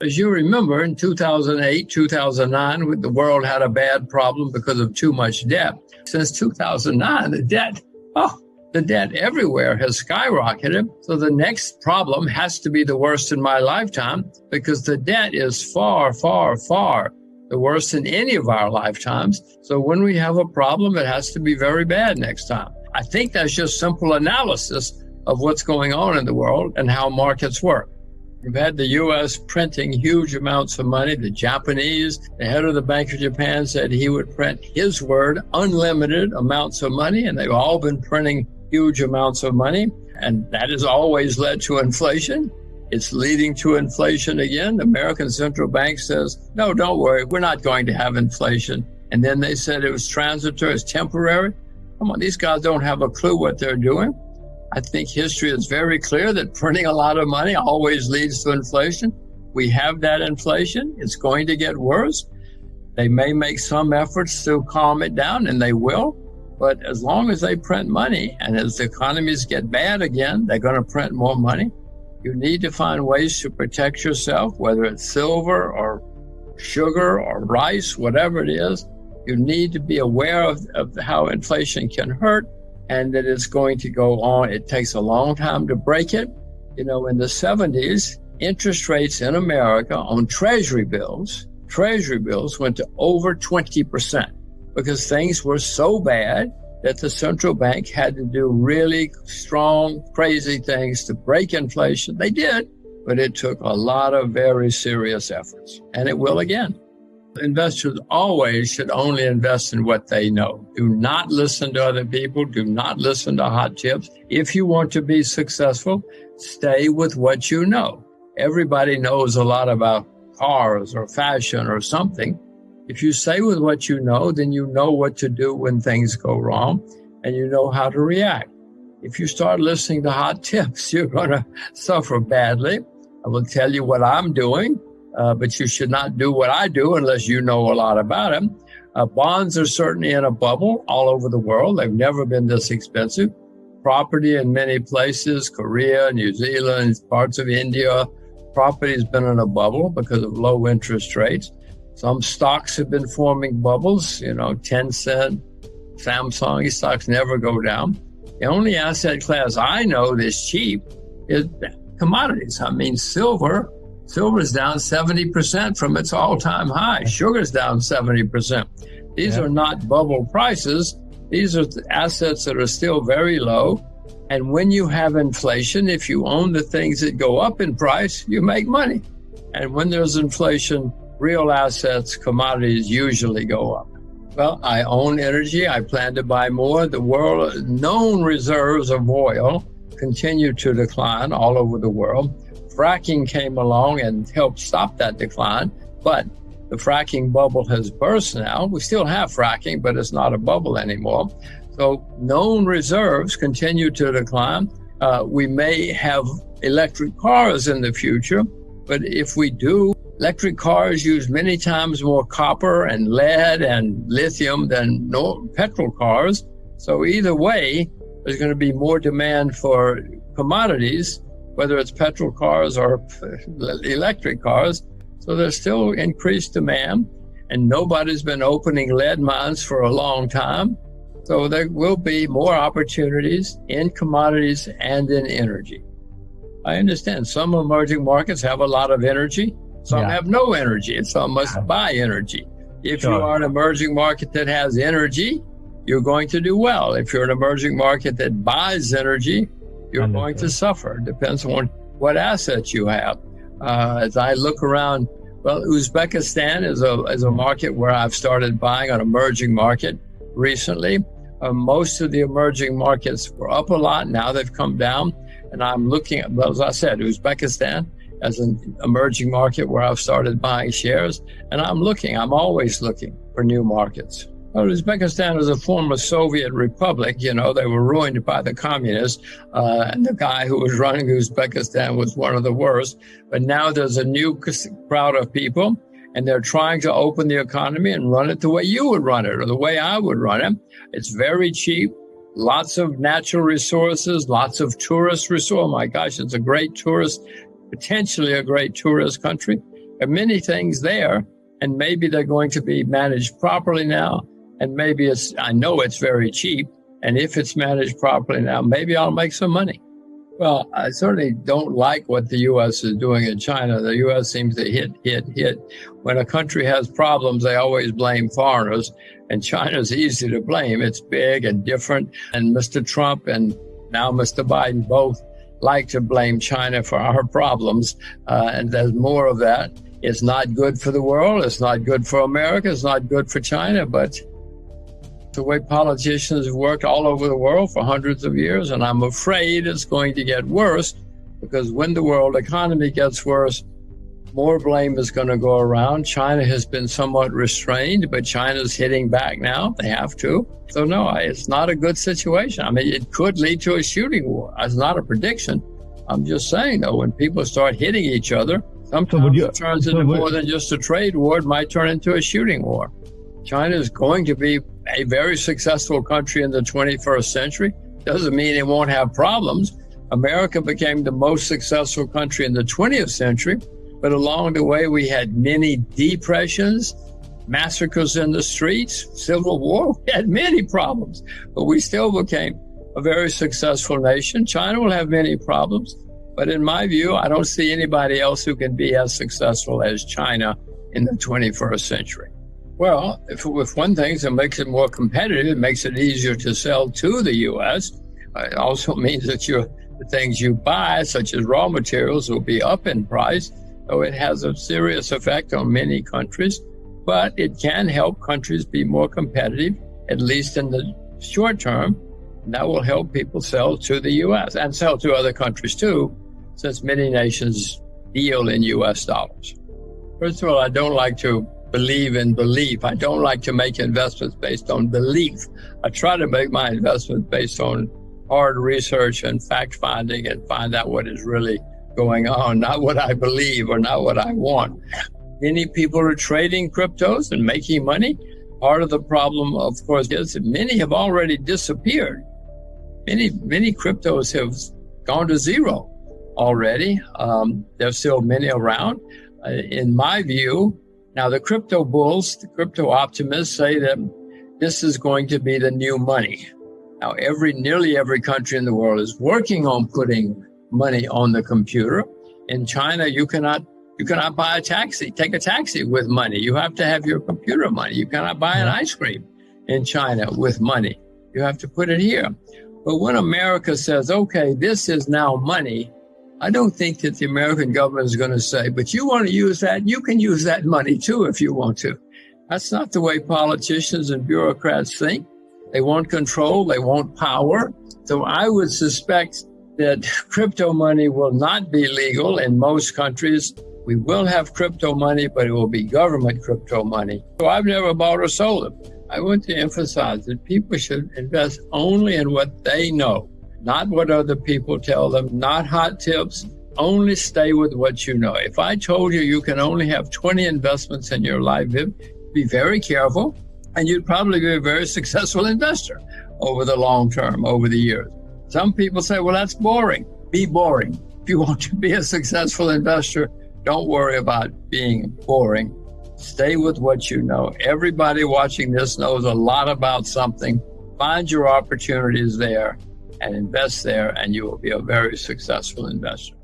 As you remember, in 2008, 2009, the world had a bad problem because of too much debt. Since 2009, the debt everywhere has skyrocketed. So the next problem has to be the worst in my lifetime, because the debt is far, far, far the worst in any of our lifetimes. So when we have a problem, it has to be very bad next time. I think that's just simple analysis of what's going on in the world and how markets work. We've had the U.S. printing huge amounts of money. The Japanese, the head of the Bank of Japan said he would print, his word, unlimited amounts of money, and they've all been printing huge amounts of money, and that has always led to inflation. It's leading to inflation again. The American Central Bank says, no, don't worry, we're not going to have inflation. And then they said it was transitory, it's temporary. Come on, these guys don't have a clue what they're doing. I think history is very clear that printing a lot of money always leads to inflation. We have that inflation. It's going to get worse. They may make some efforts to calm it down, and they will. But as long as they print money, and as the economies get bad again, they're going to print more money. You need to find ways to protect yourself, whether it's silver or sugar or rice, whatever it is. You need to be aware of how inflation can hurt, and that it's going to go on. It takes a long time to break it. You know, in the 70s, interest rates in America on treasury bills went to over 20% because things were so bad that the central bank had to do really strong, crazy things to break inflation. They did, but it took a lot of very serious efforts, and it will again. Investors always should only invest in what they know. Do not listen to other people. Do not listen to hot tips. If you want to be successful, stay with what you know. Everybody knows a lot about cars or fashion or something. If you stay with what you know, then you know what to do when things go wrong, and you know how to react. If you start listening to hot tips, you're going to suffer badly. I will tell you what I'm doing. But you should not do what I do unless you know a lot about them. Bonds are certainly in a bubble all over the world. They've never been this expensive. Property in many places, Korea, New Zealand, parts of India, property has been in a bubble because of low interest rates. Some stocks have been forming bubbles, 10-cent, Samsung stocks never go down. The only asset class I know that's cheap is commodities. I mean, silver is down 70% from its all-time high. Sugar's down 70%. These are not bubble prices. These are assets that are still very low. And when you have inflation, if you own the things that go up in price, you make money. And when there's inflation, real assets, commodities usually go up. Well, I own energy. I plan to buy more. The world's known reserves of oil continue to decline all over the world. Fracking came along and helped stop that decline, but the fracking bubble has burst now. We still have fracking, but it's not a bubble anymore. So known reserves continue to decline. We may have electric cars in the future, but if we do, electric cars use many times more copper and lead and lithium than petrol cars. So either way, there's going to be more demand for commodities, whether it's petrol cars or electric cars. So there's still increased demand, and nobody's been opening lead mines for a long time. So there will be more opportunities in commodities and in energy. I understand some emerging markets have a lot of energy. Some have no energy, and some must buy energy. If you are an emerging market that has energy, you're going to do well. If you're an emerging market that buys energy, you're going to suffer. Depends on what assets you have. As I look around, well, Uzbekistan is a market where I've started buying an emerging market recently. Most of the emerging markets were up a lot. Now they've come down. And I'm looking at, well, as I said, Uzbekistan as an emerging market where I've started buying shares. And I'm always looking for new markets. Well, Uzbekistan is a former Soviet republic. They were ruined by the communists. And the guy who was running Uzbekistan was one of the worst. But now there's a new crowd of people, and they're trying to open the economy and run it the way you would run it or the way I would run it. It's very cheap. Lots of natural resources, lots of tourist resources. Oh, my gosh, it's potentially a great tourist country. There are many things there, and maybe they're going to be managed properly now. And maybe I know it's very cheap. And if it's managed properly now, maybe I'll make some money. Well, I certainly don't like what the U.S. is doing in China. The U.S. seems to hit. When a country has problems, they always blame foreigners. And China's easy to blame. It's big and different. And Mr. Trump and now Mr. Biden both like to blame China for our problems. And there's more of that. It's not good for the world. It's not good for America. It's not good for China. But the way politicians have worked all over the world for hundreds of years, and I'm afraid it's going to get worse, because when the world economy gets worse, more blame is going to go around. China has been somewhat restrained, but China's hitting back now. They have to. So no, it's not a good situation. I mean, it could lead to a shooting war. It's not a prediction. I'm just saying, though, when people start hitting each other, sometimes it turns into more than just a trade war. It might turn into a shooting war. China is going to be a very successful country in the 21st century. Doesn't mean it won't have problems. America became the most successful country in the 20th century, but along the way we had many depressions, massacres in the streets, civil war. We had many problems, but we still became a very successful nation. China will have many problems, but in my view, I don't see anybody else who can be as successful as China in the 21st century. Well, if one thing, it makes it more competitive. It makes it easier to sell to the U.S. It also means that the things you buy, such as raw materials, will be up in price. So it has a serious effect on many countries, but it can help countries be more competitive, at least in the short term. And that will help people sell to the U.S. and sell to other countries too, since many nations deal in U.S. dollars. First of all, I don't like to believe in belief. I don't like to make investments based on belief. I try to make my investments based on hard research and fact-finding and find out what is really going on, not what I believe or not what I want. Many people are trading cryptos and making money. Part of the problem, of course, is that many have already disappeared. Many cryptos have gone to zero already. There's still many around. In my view, now the crypto bulls, the crypto optimists say that this is going to be the new money. Now, nearly every country in the world is working on putting money on the computer. In China, you cannot buy a taxi, take a taxi with money. You have to have your computer money. You cannot buy an ice cream in China with money. You have to put it here. But when America says, okay, this is now money, I don't think that the American government is going to say, but you want to use that? You can use that money too if you want to. That's not the way politicians and bureaucrats think. They want control. They want power. So I would suspect that crypto money will not be legal in most countries. We will have crypto money, but it will be government crypto money. So I've never bought or sold it. I want to emphasize that people should invest only in what they know, not what other people tell them, not hot tips. Only stay with what you know. If I told you you can only have 20 investments in your life, be very careful, and you'd probably be a very successful investor over the long term, over the years. Some people say, well, that's boring. Be boring. If you want to be a successful investor, don't worry about being boring. Stay with what you know. Everybody watching this knows a lot about something. Find your opportunities there and invest there, and you will be a very successful investor.